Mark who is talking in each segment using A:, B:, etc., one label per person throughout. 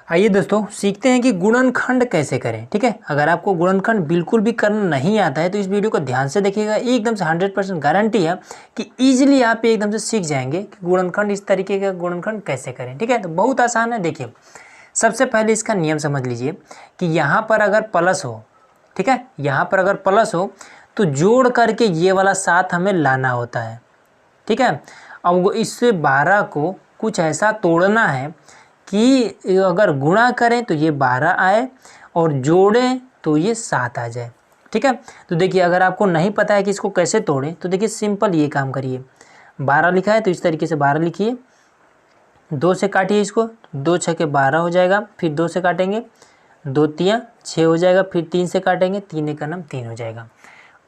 A: आइए दोस्तों सीखते हैं कि गुणनखंड कैसे करें। ठीक है, अगर आपको गुणनखंड बिल्कुल भी करना नहीं आता है तो इस वीडियो को ध्यान से देखिएगा। एकदम से 100% गारंटी है कि इजीली आप एकदम से सीख जाएंगे कि गुणनखंड इस तरीके का गुणनखंड कैसे करें। ठीक है, तो बहुत आसान है। देखिए, सबसे पहले इसका नियम समझ लीजिए कि यहाँ पर अगर प्लस हो, ठीक है, यहाँ पर अगर प्लस हो तो जोड़ करके ये वाला 7 हमें लाना होता है। ठीक है, अब इससे 12 को कुछ ऐसा तोड़ना है कि अगर गुणा करें तो ये 12 आए और जोड़ें तो ये 7 आ जाए। ठीक है, तो देखिए अगर आपको नहीं पता है कि इसको कैसे तोड़ें तो देखिए सिंपल ये काम करिए। 12 लिखा है तो इस तरीके से 12 लिखिए, 2 से काटिए इसको, 2 छके 12 हो जाएगा, फिर 2 से काटेंगे, 2 तियाँ 6 हो जाएगा, फिर 3 से काटेंगे, 3 एक का नाम 3 हो जाएगा।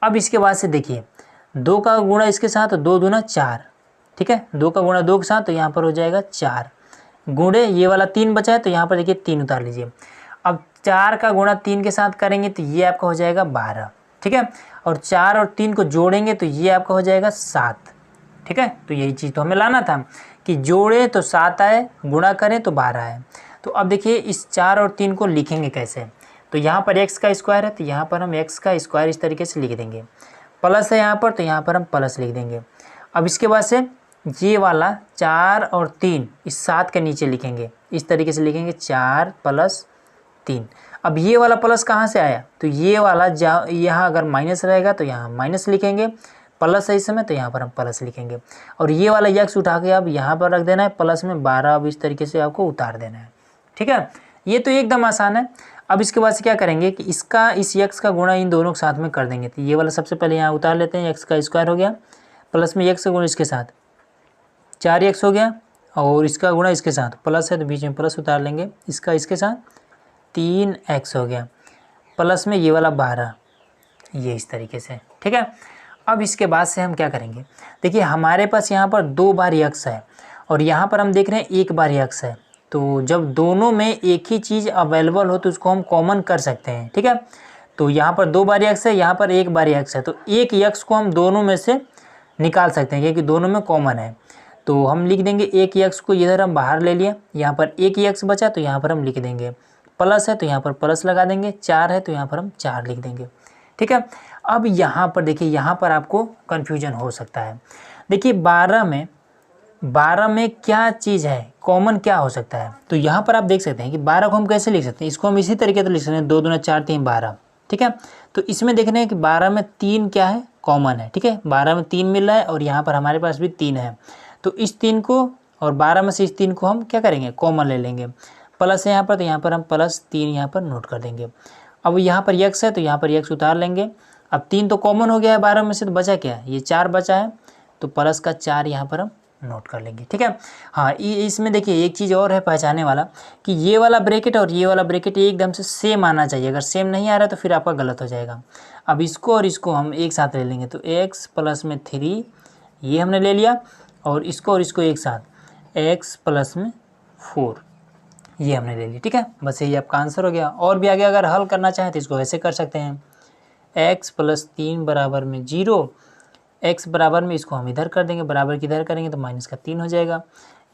A: अब इसके बाद से देखिए 2 का गुणा इसके साथ, 2 दूना 4। ठीक है, 2 का गुणा 2 के साथ तो यहाँ पर हो जाएगा 4 गुणे ये वाला 3 बचा है तो यहाँ पर देखिए 3 उतार लीजिए। अब 4 का गुणा 3 के साथ करेंगे तो ये आपका हो जाएगा 12। ठीक है, और 4 और 3 को जोड़ेंगे तो ये आपका हो जाएगा 7। ठीक है, तो यही चीज़ तो हमें लाना था कि जोड़े तो 7 आए, गुणा करें तो 12 आए। तो अब देखिए इस 4 और 3 को लिखेंगे कैसे। तो यहाँ पर x का स्क्वायर है तो यहाँ पर हम x का स्क्वायर इस तरीके से लिख देंगे। प्लस है यहाँ पर तो यहाँ पर हम प्लस लिख देंगे। अब इसके बाद से ये वाला 4 और 3 इस 7 के नीचे लिखेंगे, इस तरीके से लिखेंगे 4 + 3। अब ये वाला प्लस कहाँ से आया तो ये वाला यहाँ अगर माइनस रहेगा तो यहाँ माइनस लिखेंगे, प्लस है इस समय तो यहाँ पर हम प्लस लिखेंगे। और ये वाला यक्स उठा के अब यहाँ पर रख देना है, प्लस में 12 अब इस तरीके से आपको उतार देना है। ठीक है, ये तो एकदम आसान है। अब इसके बाद से क्या करेंगे कि इसका इस यक्स का गुणा इन दोनों के साथ में कर देंगे। तो ये वाला सबसे पहले यहाँ उतार लेते हैं, एक्स का स्क्वायर हो गया प्लस में यक्स का गुणा इसके साथ 4x हो गया, और इसका गुणा इसके साथ प्लस है तो बीच में प्लस उतार लेंगे, इसका इसके साथ 3x हो गया, प्लस में ये वाला 12, ये इस तरीके से। ठीक है, अब इसके बाद से हम क्या करेंगे, देखिए हमारे पास यहाँ पर 2 बार x है और यहाँ पर हम देख रहे हैं 1 बार x है। तो जब दोनों में एक ही चीज़ अवेलेबल हो तो उसको हम कॉमन कर सकते हैं। ठीक है, तो यहाँ पर 2 बार x है, यहाँ पर 1 बार x है, तो एक x को हम दोनों में से निकाल सकते हैं क्योंकि दोनों में कॉमन है। तो हम लिख देंगे एक यक्स को इधर हम बाहर ले लिया, यहाँ पर एक यक्स बचा तो यहाँ पर हम लिख देंगे, प्लस है तो यहाँ पर प्लस लगा देंगे, 4 है तो यहाँ पर हम 4 लिख देंगे। ठीक है, अब यहाँ पर देखिए यहाँ पर आपको कन्फ्यूजन हो सकता है। देखिए 12 में क्या चीज़ है, कॉमन क्या हो सकता है। तो यहाँ पर आप देख सकते हैं कि 12 को हम कैसे लिख सकते हैं, इसको हम इसी तरीके से लिख सकते हैं, 2 दूना 4 3 12। ठीक है, तो इसमें देख रहे हैं कि 12 में 3 क्या है, कॉमन है। ठीक है, 12 में 3 मिल रहा है और यहाँ पर हमारे पास भी 3 है, तो इस 3 को और 12 में से इस 3 को हम क्या करेंगे, कॉमन ले लेंगे। प्लस है यहाँ पर तो यहाँ पर हम +3 यहाँ पर नोट कर देंगे। अब यहाँ पर यक्स है तो यहाँ पर यक्स उतार लेंगे। अब 3 तो कॉमन हो गया है 12 में से, तो बचा क्या है, ये 4 बचा है, तो प्लस का 4 यहाँ पर हम नोट कर लेंगे। ठीक है, हाँ इसमें देखिए एक चीज़ और है पहचाने वाला कि ये वाला ब्रैकेट और ये वाला ब्रैकेट एकदम से सेम आना चाहिए। अगर सेम नहीं आ रहा है तो फिर आपका गलत हो जाएगा। अब इसको और इसको हम एक साथ ले लेंगे, तो x प्लस में 3 ये हमने ले लिया, और इसको और इसको एक साथ x प्लस में 4 ये हमने ले लिया। ठीक है, बस यही आपका आंसर हो गया। और भी आगे अगर हल करना चाहें तो इसको ऐसे कर सकते हैं, x + 3 बराबर में 0, x बराबर में इसको हम इधर कर देंगे, बराबर किधर करेंगे तो माइनस का 3 हो जाएगा।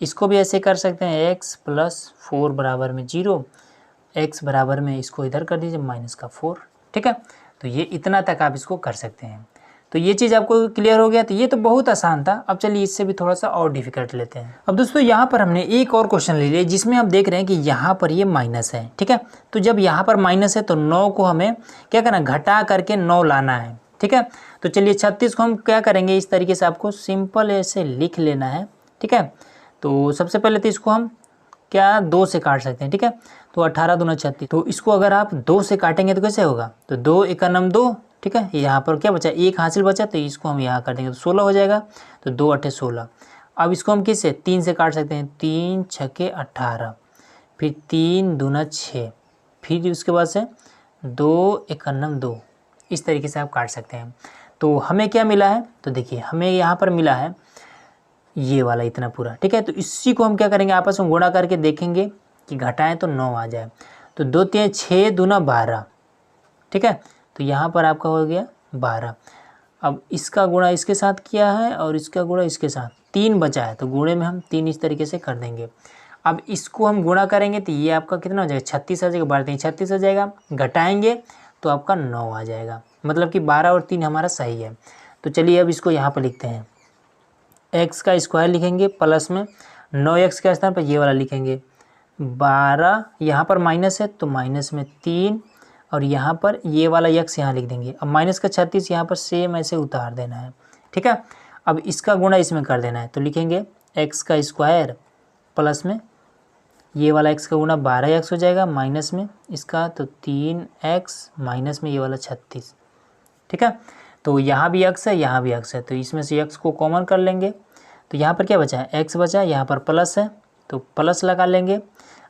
A: इसको भी ऐसे कर सकते हैं, x + 4 बराबर में 0, x बराबर में इसको इधर कर दीजिए माइनस का 4। ठीक है, तो ये इतना तक आप इसको कर सकते हैं। तो ये चीज़ आपको क्लियर हो गया। तो ये तो बहुत आसान था। अब चलिए इससे भी थोड़ा सा और डिफिकल्ट लेते हैं। अब दोस्तों यहाँ पर हमने एक और क्वेश्चन ले लिया जिसमें आप देख रहे हैं कि यहाँ पर ये माइनस है। ठीक है, तो जब यहाँ पर माइनस है तो 9 को हमें क्या करना, घटा करके 9 लाना है। ठीक है, तो चलिए 36 को हम क्या करेंगे, इस तरीके से आपको सिंपल ऐसे लिख लेना है। ठीक है, तो सबसे पहले तो इसको हम क्या 2 से काट सकते हैं। ठीक है, तो 18 दूना 36, तो इसको अगर आप 2 से काटेंगे तो कैसे होगा, तो 2 × 2। ठीक है, यहाँ पर क्या बचा, 1 हासिल बचा, तो इसको हम यहाँ कर देंगे तो 16 हो जाएगा, तो 2 × 8 = 16। अब इसको हम किससे 3 से काट सकते हैं, 3 × 6 = 18, फिर 3 दूना 6, फिर उसके बाद से 2 × 9 2, इस तरीके से आप काट सकते हैं। तो हमें क्या मिला है, तो देखिए हमें यहाँ पर मिला है ये वाला इतना पूरा। ठीक है, तो इसी को हम क्या करेंगे, आपस में गुणा करके देखेंगे कि घटाएं तो 9 आ जाए, तो 2 3 6 दूना 12। ठीक है, तो यहाँ पर आपका हो गया 12। अब इसका गुणा इसके साथ किया है और इसका गुणा इसके साथ, 3 बचा है, तो गुणे में हम 3 इस तरीके से कर देंगे। अब इसको हम गुणा करेंगे तो ये आपका कितना हो जाएगा 36 आ जाएगा, 12 36 हो जाएगा, घटाएंगे तो आपका 9 आ जाएगा, मतलब कि 12 और 3 हमारा सही है। तो चलिए अब इसको यहाँ पर लिखते हैं, x का स्क्वायर लिखेंगे प्लस में 9x के स्थान पर ये वाला लिखेंगे 12, यहाँ पर माइनस है तो माइनस में 3 और यहाँ पर ये वाला x यहाँ लिख देंगे। अब माइनस का 36 यहाँ पर सेम ऐसे उतार देना है, ठीक है। अब इसका गुणा इसमें कर देना है तो लिखेंगे x का स्क्वायर प्लस में ये वाला x का गुणा 12x हो जाएगा, माइनस में इसका तो 3x माइनस में ये वाला 36, ठीक है। तो यहाँ भी x है, यहाँ भी x है, तो इसमें से x को कॉमन कर लेंगे तो यहाँ पर क्या बचा है x बचा है, यहाँ पर प्लस है तो प्लस लगा लेंगे,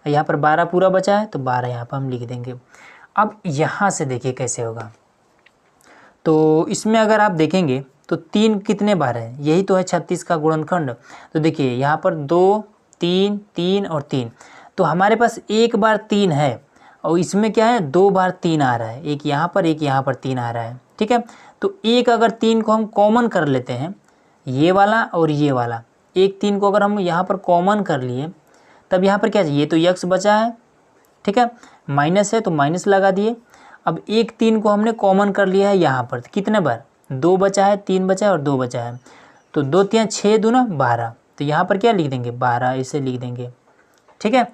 A: यहाँ पर 12 पूरा बचा है तो 12 यहाँ पर हम लिख देंगे। अब यहाँ से देखिए कैसे होगा, तो इसमें अगर आप देखेंगे तो 3 कितने बार है, यही तो है 36 का गुणनखंड। तो देखिए यहाँ पर 2 3 3 और 3, तो हमारे पास एक बार 3 है और इसमें क्या है 2 बार 3 आ रहा है, एक यहाँ पर 3 आ रहा है, ठीक है। तो एक अगर 3 को हम कॉमन कर लेते हैं, ये वाला और ये वाला, एक 3 को अगर हम यहाँ पर कॉमन कर लिए तब यहाँ पर क्या चाहिए, तो x बचा है, ठीक है, माइनस है तो माइनस लगा दिए। अब एक 3 को हमने कॉमन कर लिया है यहाँ पर, कितने बार 2 बचा है, 3 बचा है और 2 बचा है, तो 2 3 6 दूना 12, तो यहाँ पर क्या लिख देंगे 12 ऐसे लिख देंगे, ठीक है।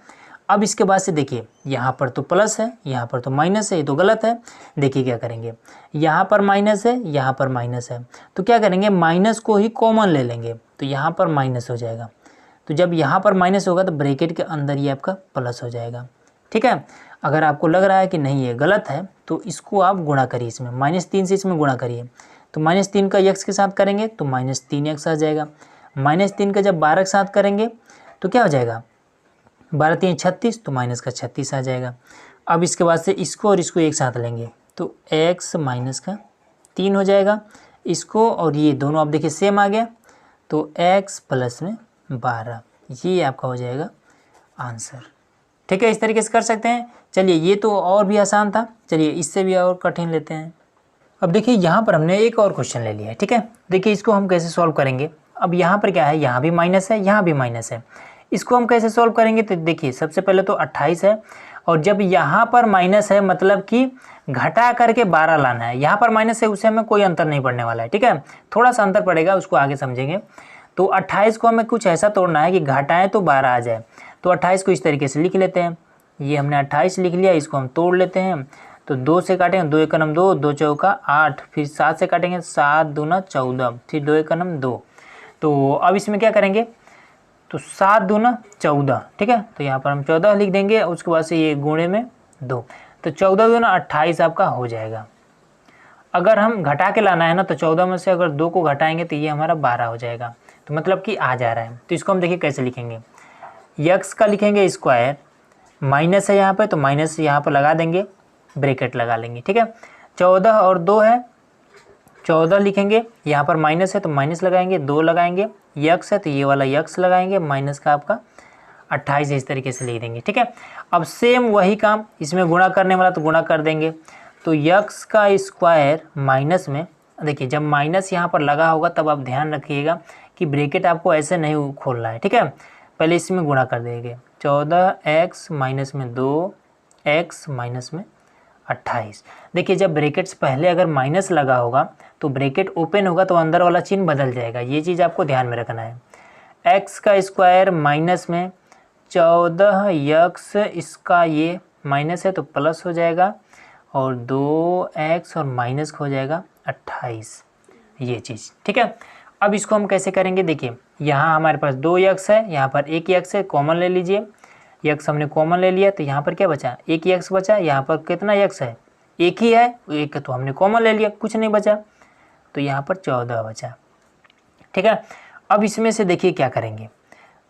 A: अब इसके बाद से देखिए यहाँ पर तो प्लस है, यहाँ पर तो माइनस है, ये तो गलत है। देखिए क्या करेंगे, यहाँ पर माइनस है, यहाँ पर माइनस है, तो क्या करेंगे माइनस को ही कॉमन ले लेंगे तो यहाँ पर माइनस हो जाएगा। तो जब यहाँ पर माइनस होगा तो ब्रैकेट के अंदर ये आपका प्लस हो जाएगा, ठीक है। अगर आपको लग रहा है कि नहीं ये गलत है तो इसको आप गुणा करिए, इसमें -3 से इसमें गुणा करिए, तो -3 का x के साथ करेंगे तो -3x आ जाएगा, -3 का जब 12 के साथ करेंगे तो क्या हो जाएगा 12 3 36, तो माइनस का 36 आ जाएगा। अब इसके बाद से इसको और इसको एक साथ लेंगे तो x माइनस का 3 हो जाएगा, इसको और ये दोनों अब देखिए सेम आ गया तो x प्लस में 12, ये आपका हो जाएगा आंसर, ठीक है। इस तरीके से कर सकते हैं। चलिए ये तो और भी आसान था, चलिए इससे भी और कठिन लेते हैं। अब देखिए यहाँ पर हमने एक और क्वेश्चन ले लिया है, ठीक है। देखिए इसको हम कैसे सॉल्व करेंगे, अब यहाँ पर क्या है, यहाँ भी माइनस है, यहाँ भी माइनस है, इसको हम कैसे सॉल्व करेंगे, तो देखिए सबसे पहले तो 28 है और जब यहाँ पर माइनस है मतलब कि घटा करके 12 लाना है, यहाँ पर माइनस है उससे हमें कोई अंतर नहीं पड़ने वाला है, ठीक है, थोड़ा सा अंतर पड़ेगा उसको आगे समझेंगे। तो 28 को हमें कुछ ऐसा तोड़ना है कि घटाएं तो 12 आ जाए, तो 28 को इस तरीके से लिख लेते हैं, ये हमने 28 लिख लिया, इसको हम तोड़ लेते हैं तो 2 से काटेंगे 2 1 2, 2 चौका 8, फिर 7 से काटेंगे 7 दूना 14, फिर 2 1 2। तो अब इसमें क्या करेंगे, तो 7 दूना 14, ठीक है, तो यहाँ पर हम 14 लिख देंगे, उसके बाद से ये गुणे में 2, तो 14 दूना 28 आपका हो जाएगा। अगर हम घटा के लाना है ना तो 14 में से अगर 2 को घटाएंगे तो ये हमारा 12 हो जाएगा, तो मतलब कि आ जा रहा है। तो इसको हम देखिए कैसे लिखेंगे, x का लिखेंगे स्क्वायर, माइनस है यहाँ पे तो माइनस यहाँ पर लगा देंगे, ब्रैकेट लगा लेंगे, ठीक है। 14 और 2 है, 14 लिखेंगे, यहाँ पर माइनस है तो माइनस लगाएंगे, 2 लगाएंगे, x है तो ये वाला x लगाएंगे, माइनस का आपका 28 इस तरीके से लिख देंगे, ठीक है। अब सेम वही काम, इसमें गुणा करने वाला तो गुणा कर देंगे, तो x का स्क्वायर माइनस में, देखिए जब माइनस यहाँ पर लगा होगा तब आप ध्यान रखिएगा कि ब्रैकेट आपको ऐसे नहीं खोलना है, ठीक है, पहले इसमें गुणा कर देंगे, 14x माइनस में 2x माइनस में 28। देखिए जब ब्रैकेट्स पहले अगर माइनस लगा होगा तो ब्रैकेट ओपन होगा तो अंदर वाला चिन्ह बदल जाएगा, ये चीज़ आपको ध्यान में रखना है। x का स्क्वायर माइनस में 14x, इसका ये माइनस है तो प्लस हो जाएगा और 2x और माइनस हो जाएगा 28, ये चीज़, ठीक है। अब इसको हम कैसे करेंगे, देखिए यहाँ हमारे पास 2x है, यहाँ पर एक x है, कॉमन ले लीजिए, x हमने कॉमन ले लिया तो यहाँ पर क्या बचा, एक ही x बचा, यहाँ पर कितना x है, एक ही है, एक तो हमने कॉमन ले लिया, कुछ नहीं बचा, तो यहाँ पर 14 बचा, ठीक है। अब इसमें से देखिए क्या करेंगे,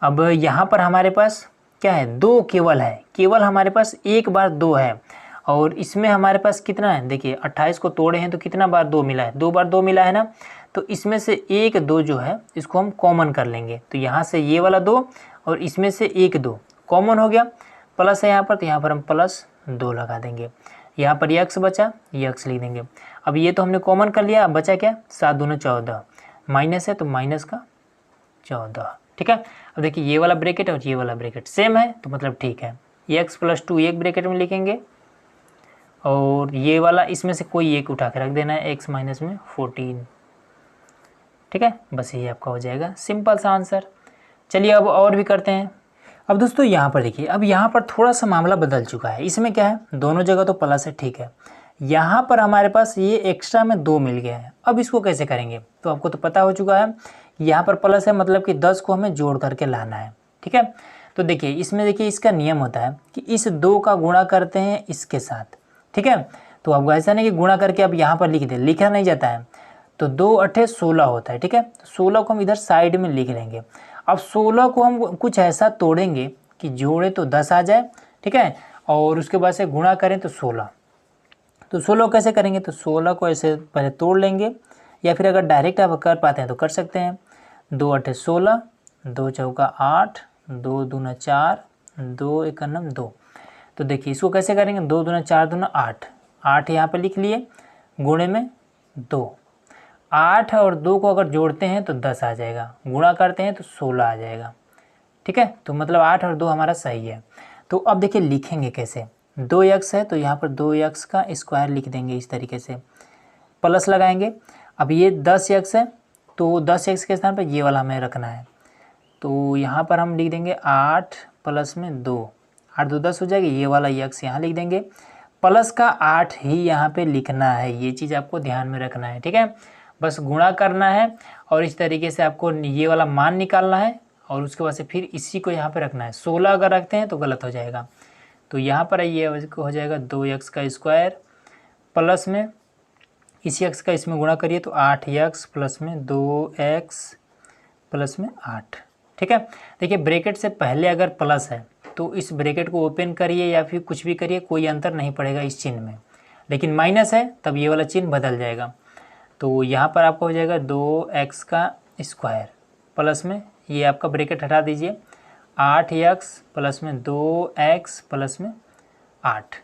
A: अब यहाँ पर हमारे पास क्या है, 2 केवल है, केवल हमारे पास एक बार 2 है और इसमें हमारे पास कितना है, देखिए 28 को तोड़े हैं तो कितना बार 2 मिला है, 2 बार 2 मिला है ना, तो इसमें से एक 2 जो है इसको हम कॉमन कर लेंगे, तो यहाँ से ये वाला 2 और इसमें से एक 2 कॉमन हो गया, प्लस है यहाँ पर तो यहाँ पर हम +2 लगा देंगे, यहाँ पर x बचा, ये x लिख देंगे। अब ये तो हमने कॉमन कर लिया, अब बचा क्या, 7 दूना 14, माइनस है तो माइनस का 14, ठीक है। अब देखिए ये वाला ब्रैकेट और ये वाला ब्रैकेट सेम है तो मतलब ठीक है। x + 2 एक ब्रैकेट में लिखेंगे और ये वाला इसमें से कोई एक उठा के रख देना है, x माइनस में 14, ठीक है। बस यही आपका हो जाएगा सिंपल सा आंसर। चलिए अब और भी करते हैं। अब दोस्तों यहाँ पर देखिए, अब यहाँ पर थोड़ा सा मामला बदल चुका है। इसमें क्या है, दोनों जगह तो प्लस है, ठीक है। यहाँ पर हमारे पास ये एक्स्ट्रा में 2 मिल गया है। अब इसको कैसे करेंगे, तो आपको तो पता हो चुका है, यहाँ पर प्लस है मतलब कि 10 को हमें जोड़ करके लाना है, ठीक है। तो देखिए इसमें देखिए इसका नियम होता है कि इस 2 का गुणा करते हैं इसके साथ, ठीक है। तो अब ऐसा नहीं कि गुणा करके अब यहाँ पर लिख दे, लिखा नहीं जाता है। तो 2 × 8 = 16 होता है, ठीक है। 16 को हम इधर साइड में लिख लेंगे। अब 16 को हम कुछ ऐसा तोड़ेंगे कि जोड़े तो 10 आ जाए, ठीक है, और उसके बाद से गुणा करें तो 16। तो 16 कैसे करेंगे, तो 16 को ऐसे पहले तोड़ लेंगे, या फिर अगर डायरेक्ट आप कर पाते हैं तो कर सकते हैं। 2 × 8 = 16, 2 × 4 = 8, 2 दूना 4, 2 × 1 = 2। तो देखिए इसको कैसे करेंगे, 2 दूना 4 दूना 8, 8 यहाँ पर लिख लिए, गुणे में 2। 8 और 2 को अगर जोड़ते हैं तो 10 आ जाएगा, गुणा करते हैं तो 16 आ जाएगा, ठीक है। तो मतलब 8 और 2 हमारा सही है। तो अब देखिए लिखेंगे कैसे, 2x है तो यहाँ पर 2x का स्क्वायर लिख देंगे इस तरीके से, प्लस लगाएंगे। अब ये 10x है तो 10x के स्थान पर ये वाला हमें रखना है, तो यहाँ पर हम लिख देंगे 8 + में 2, 8 2 10 हो जाएगी, ये वाला x यहाँ लिख देंगे, प्लस का 8 ही यहाँ पे लिखना है। ये चीज़ आपको ध्यान में रखना है, ठीक है। बस गुणा करना है और इस तरीके से आपको ये वाला मान निकालना है और उसके बाद से फिर इसी को यहाँ पे रखना है। 16 अगर रखते हैं तो गलत हो जाएगा। तो यहाँ पर ये हो जाएगा 2x का स्क्वायर प्लस में इसी x का इसमें गुणा करिए तो 8x प्लस में 2x प्लस में 8, ठीक है। देखिए ब्रैकेट से पहले अगर प्लस है तो इस ब्रैकेट को ओपन करिए या फिर कुछ भी करिए, कोई अंतर नहीं पड़ेगा इस चिन्ह में। लेकिन माइनस है तब ये वाला चिन्ह बदल जाएगा। तो यहाँ पर आपका हो जाएगा 2x का स्क्वायर प्लस में ये आपका ब्रैकेट हटा दीजिए, 8x प्लस में 2x प्लस में 8।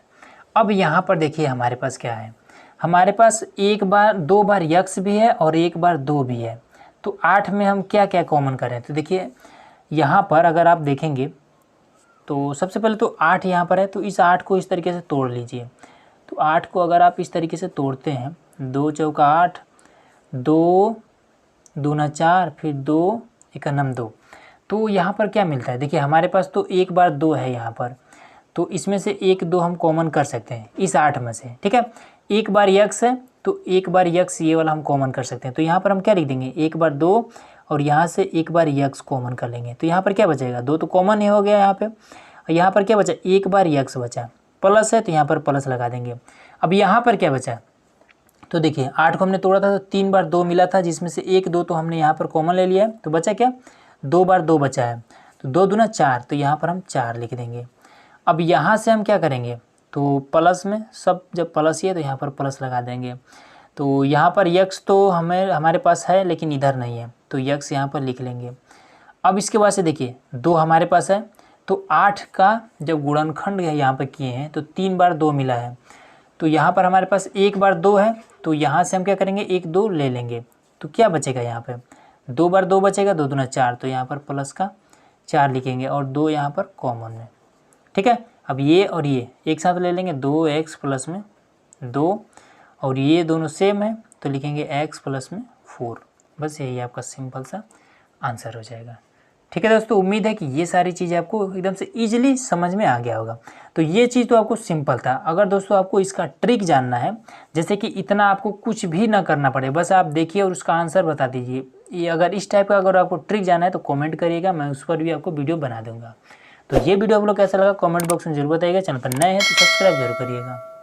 A: अब यहाँ पर देखिए हमारे पास क्या है, हमारे पास एक बार 2 बार x भी है और एक बार 2 भी है। तो 8 में हम क्या क्या कॉमन करें, तो देखिए यहाँ पर अगर आप देखेंगे तो सबसे पहले तो 8 यहाँ पर है, तो इस 8 को इस तरीके से तोड़ लीजिए। तो 8 को अगर आप इस तरीके से तोड़ते हैं, 2 × 4 = 8, 2 दूना 4, फिर 2 × 1 = 2। तो यहाँ पर क्या मिलता है, देखिए हमारे पास तो एक बार 2 है यहाँ पर, तो इसमें से 1 2 हम कॉमन कर सकते हैं इस 8 में से, ठीक है। एक बार x है तो एक बार x ये वाला हम कॉमन कर सकते हैं। तो यहाँ पर हम क्या लिख देंगे, एक बार 2 और यहाँ से एक बार x कॉमन कर लेंगे। तो यहाँ पर क्या बचेगा, 2 तो कॉमन ही हो गया यहाँ पे। यहाँ पर क्या बचा, एक बार x बचा, प्लस है तो यहाँ पर प्लस लगा देंगे। अब यहाँ पर क्या बचा, तो देखिए 8 को हमने तोड़ा था तो 3 बार 2 मिला था, जिसमें से 1 2 तो हमने यहाँ पर कॉमन ले लिया है। तो बचा क्या, 2 बार 2 बचा है, तो 2 दूना 4, तो यहाँ पर हम 4 लिख देंगे। अब यहाँ से हम क्या करेंगे, तो प्लस में सब जब प्लस ही है तो यहाँ पर प्लस लगा देंगे। तो यहाँ पर x तो हमारे पास है लेकिन इधर नहीं है, तो x यहाँ पर लिख लेंगे। अब इसके बाद से देखिए 2 हमारे पास है, तो 8 का जब गुणनखंड यहाँ पर किए हैं तो 3 बार 2 मिला है। तो यहाँ पर हमारे पास एक बार 2 है, तो यहाँ से हम क्या करेंगे, 1 2 ले लेंगे। तो क्या बचेगा, यहाँ पे 2 बार 2 बचेगा, 2 दूना 4, तो यहाँ पर प्लस का 4 लिखेंगे और 2 यहाँ पर कॉमन में, ठीक है। अब ये और ये एक साथ ले लेंगे, 2x प्लस में 2, और ये दोनों सेम है तो लिखेंगे x प्लस में 4। बस यही आपका सिंपल सा आंसर हो जाएगा, ठीक है दोस्तों। उम्मीद है कि ये सारी चीज़ें आपको एकदम से ईजिली समझ में आ गया होगा। तो ये चीज़ तो आपको सिंपल था। अगर दोस्तों आपको इसका ट्रिक जानना है, जैसे कि इतना आपको कुछ भी ना करना पड़े, बस आप देखिए और उसका आंसर बता दीजिए, ये अगर इस टाइप का अगर आपको ट्रिक जानना है तो कमेंट करिएगा, मैं उस पर भी आपको वीडियो बना दूंगा। तो ये वीडियो आप लोग कैसा लगा कमेंट बॉक्स में जरूर बताइएगा। चैनल पर नए हैं तो सब्सक्राइब जरूर करिएगा।